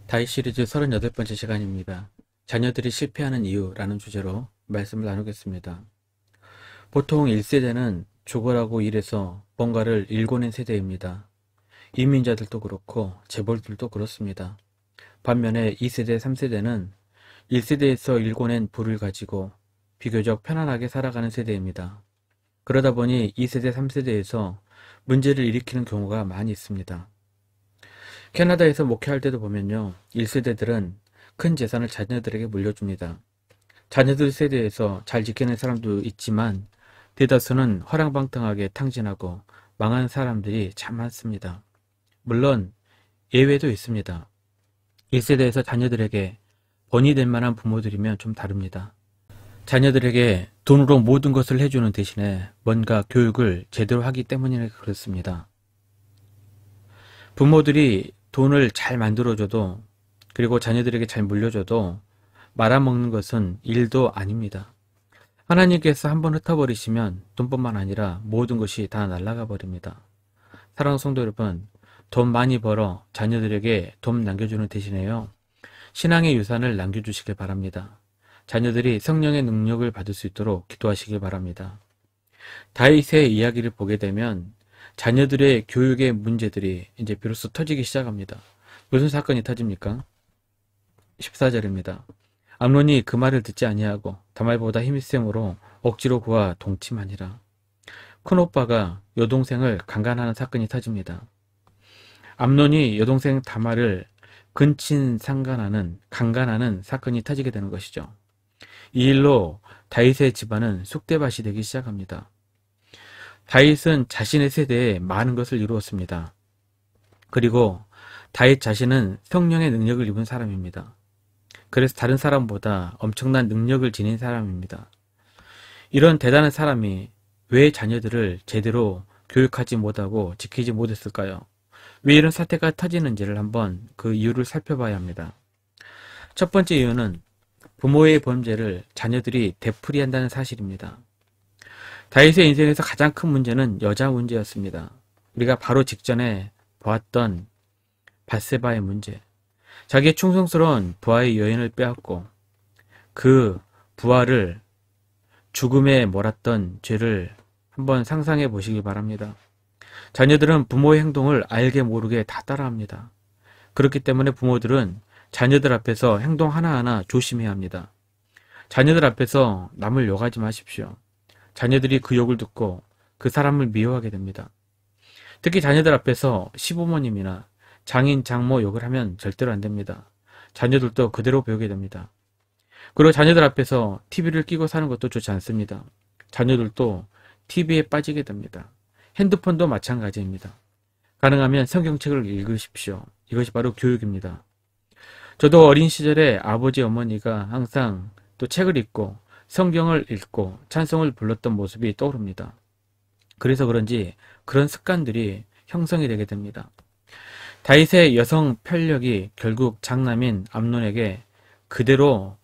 다이 시리즈 38번째 시간입니다. 자녀들이 실패하는 이유라는 주제로 말씀을 나누겠습니다. 보통 1세대는 죽어라고 일해서 뭔가를 일궈낸 세대입니다. 이민자들도 그렇고 재벌들도 그렇습니다. 반면에 2세대, 3세대는 1세대에서 일궈낸 부를 가지고 비교적 편안하게 살아가는 세대입니다. 그러다 보니 2세대, 3세대에서 문제를 일으키는 경우가 많이 있습니다. 캐나다에서 목회할 때도 보면요, 1세대들은 큰 재산을 자녀들에게 물려줍니다. 자녀들 세대에서 잘 지켜낸 사람도 있지만 대다수는 허랑방탕하게 탕진하고 망한 사람들이 참 많습니다. 물론 예외도 있습니다. 1세대에서 자녀들에게 본이 될 만한 부모들이면 좀 다릅니다. 자녀들에게 돈으로 모든 것을 해주는 대신에 뭔가 교육을 제대로 하기 때문이라 그렇습니다. 부모들이 돈을 잘 만들어줘도, 그리고 자녀들에게 잘 물려줘도 말아먹는 것은 일도 아닙니다. 하나님께서 한번 흩어버리시면 돈뿐만 아니라 모든 것이 다 날아가 버립니다. 사랑하는 성도 여러분, 돈 많이 벌어 자녀들에게 돈 남겨주는 대신에요, 신앙의 유산을 남겨주시길 바랍니다. 자녀들이 성령의 능력을 받을 수 있도록 기도하시길 바랍니다. 다윗의 이야기를 보게 되면 자녀들의 교육의 문제들이 이제 비로소 터지기 시작합니다. 무슨 사건이 터집니까? 14절입니다. 암논이 그 말을 듣지 아니하고 다말보다 힘있음으로 억지로 그와 동침하니라. 큰오빠가 여동생을 강간하는 사건이 터집니다. 암논이 여동생 다말을 강간하는 사건이 터지게 되는 것이죠. 이 일로 다윗의 집안은 쑥대밭이 되기 시작합니다. 다윗은 자신의 세대에 많은 것을 이루었습니다. 그리고 다윗 자신은 성령의 능력을 입은 사람입니다. 그래서 다른 사람보다 엄청난 능력을 지닌 사람입니다. 이런 대단한 사람이 왜 자녀들을 제대로 교육하지 못하고 지키지 못했을까요? 왜 이런 사태가 터지는지를 한번 그 이유를 살펴봐야 합니다. 첫 번째 이유는 부모의 범죄를 자녀들이 되풀이한다는 사실입니다. 다윗의 인생에서 가장 큰 문제는 여자 문제였습니다. 우리가 바로 직전에 보았던 밧세바의 문제. 자기의 충성스러운 부하의 여인을 빼앗고 그 부하를 죽음에 몰았던 죄를 한번 상상해 보시기 바랍니다. 자녀들은 부모의 행동을 알게 모르게 다 따라합니다. 그렇기 때문에 부모들은 자녀들 앞에서 행동 하나하나 조심해야 합니다. 자녀들 앞에서 남을 욕하지 마십시오. 자녀들이 그 욕을 듣고 그 사람을 미워하게 됩니다. 특히 자녀들 앞에서 시부모님이나 장인, 장모 욕을 하면 절대로 안 됩니다. 자녀들도 그대로 배우게 됩니다. 그리고 자녀들 앞에서 TV를 끼고 사는 것도 좋지 않습니다. 자녀들도 TV에 빠지게 됩니다. 핸드폰도 마찬가지입니다. 가능하면 성경책을 읽으십시오. 이것이 바로 교육입니다. 저도 어린 시절에 아버지, 어머니가 항상 또 책을 읽고 성경을 읽고 찬송을 불렀던 모습이 떠오릅니다. 그래서 그런지 그런 습관들이 형성이 되게 됩니다. 다윗의 여성 편력이 결국 장남인 암논에게 그대로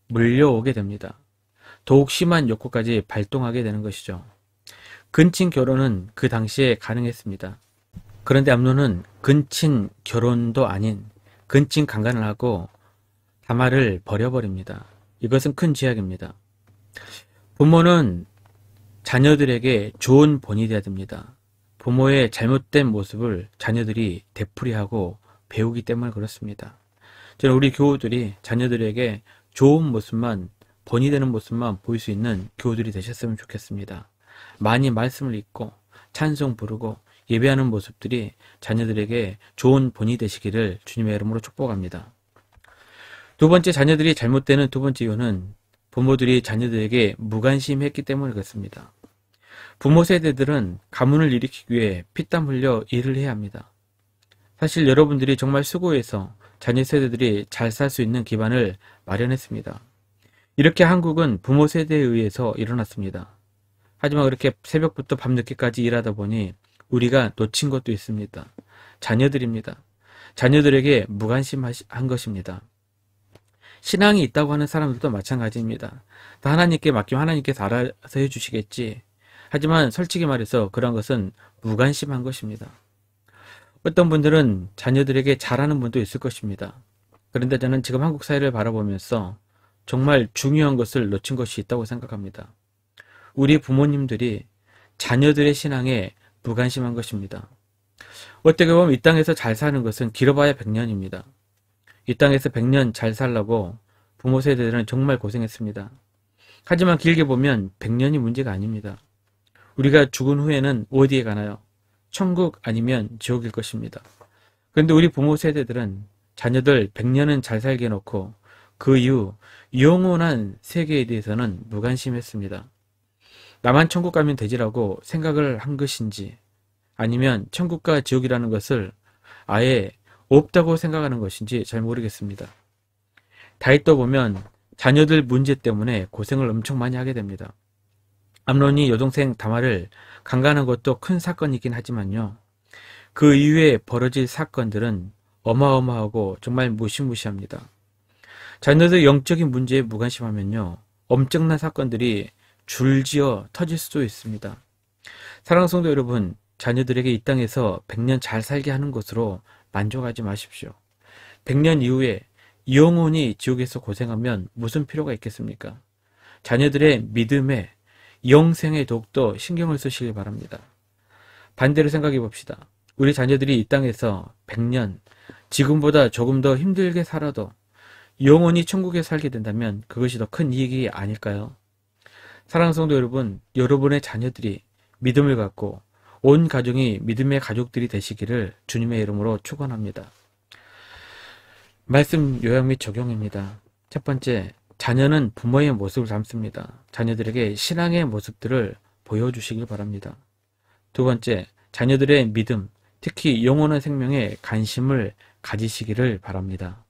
물려오게 됩니다. 더욱 심한 욕구까지 발동하게 되는 것이죠. 근친 결혼은 그 당시에 가능했습니다. 그런데 암논은 근친 결혼도 아닌 근친 강간을 하고 다말을 버려버립니다. 이것은 큰 죄악입니다. 부모는 자녀들에게 좋은 본이 되어야 됩니다. 부모의 잘못된 모습을 자녀들이 되풀이하고 배우기 때문에 그렇습니다. 저는 우리 교우들이 자녀들에게 좋은 모습만, 본이 되는 모습만 보일 수 있는 교우들이 되셨으면 좋겠습니다. 많이 말씀을 읽고 찬송 부르고 예배하는 모습들이 자녀들에게 좋은 본이 되시기를 주님의 이름으로 축복합니다. 두 번째, 자녀들이 잘못되는 두 번째 이유는 부모들이 자녀들에게 무관심했기 때문에 그렇습니다. 부모 세대들은 가문을 일으키기 위해 피땀 흘려 일을 해야 합니다. 사실 여러분들이 정말 수고해서 자녀 세대들이 잘 살 수 있는 기반을 마련했습니다. 이렇게 한국은 부모 세대에 의해서 일어났습니다. 하지만 그렇게 새벽부터 밤늦게까지 일하다 보니 우리가 놓친 것도 있습니다. 자녀들입니다. 자녀들에게 무관심한 것입니다. 신앙이 있다고 하는 사람들도 마찬가지입니다. 다 하나님께 맡기면 하나님께서 알아서 해주시겠지. 하지만 솔직히 말해서 그런 것은 무관심한 것입니다. 어떤 분들은 자녀들에게 잘하는 분도 있을 것입니다. 그런데 저는 지금 한국 사회를 바라보면서 정말 중요한 것을 놓친 것이 있다고 생각합니다. 우리 부모님들이 자녀들의 신앙에 무관심한 것입니다. 어떻게 보면 이 땅에서 잘 사는 것은 길어봐야 100년입니다. 이 땅에서 100년 잘 살라고 부모 세대들은 정말 고생했습니다. 하지만 길게 보면 100년이 문제가 아닙니다. 우리가 죽은 후에는 어디에 가나요? 천국 아니면 지옥일 것입니다. 그런데 우리 부모 세대들은 자녀들 100년은 잘 살게 해놓고 그 이후 영원한 세계에 대해서는 무관심했습니다. 나만 천국 가면 되지라고 생각을 한 것인지 아니면 천국과 지옥이라는 것을 아예 없다고 생각하는 것인지 잘 모르겠습니다. 다윗도 보면 자녀들 문제 때문에 고생을 엄청 많이 하게 됩니다. 암논이 여동생 다말을 강간한 것도 큰 사건이긴 하지만요. 그 이후에 벌어질 사건들은 어마어마하고 정말 무시무시합니다. 자녀들 영적인 문제에 무관심하면요. 엄청난 사건들이 줄지어 터질 수도 있습니다. 사랑하는 성도 여러분, 자녀들에게 이 땅에서 100년 잘 살게 하는 것으로 만족하지 마십시오. 100년 이후에 영원히 지옥에서 고생하면 무슨 필요가 있겠습니까? 자녀들의 믿음에 영생에 더욱더 신경을 쓰시기 바랍니다. 반대로 생각해 봅시다. 우리 자녀들이 이 땅에서 100년, 지금보다 조금 더 힘들게 살아도 영원히 천국에 살게 된다면 그것이 더 큰 이익이 아닐까요? 사랑하는 성도 여러분, 여러분의 자녀들이 믿음을 갖고 온 가정이 믿음의 가족들이 되시기를 주님의 이름으로 축원합니다. 말씀 요약 및 적용입니다. 첫 번째, 자녀는 부모의 모습을 닮습니다. 자녀들에게 신앙의 모습들을 보여주시길 바랍니다. 두 번째, 자녀들의 믿음, 특히 영원한 생명에 관심을 가지시기를 바랍니다.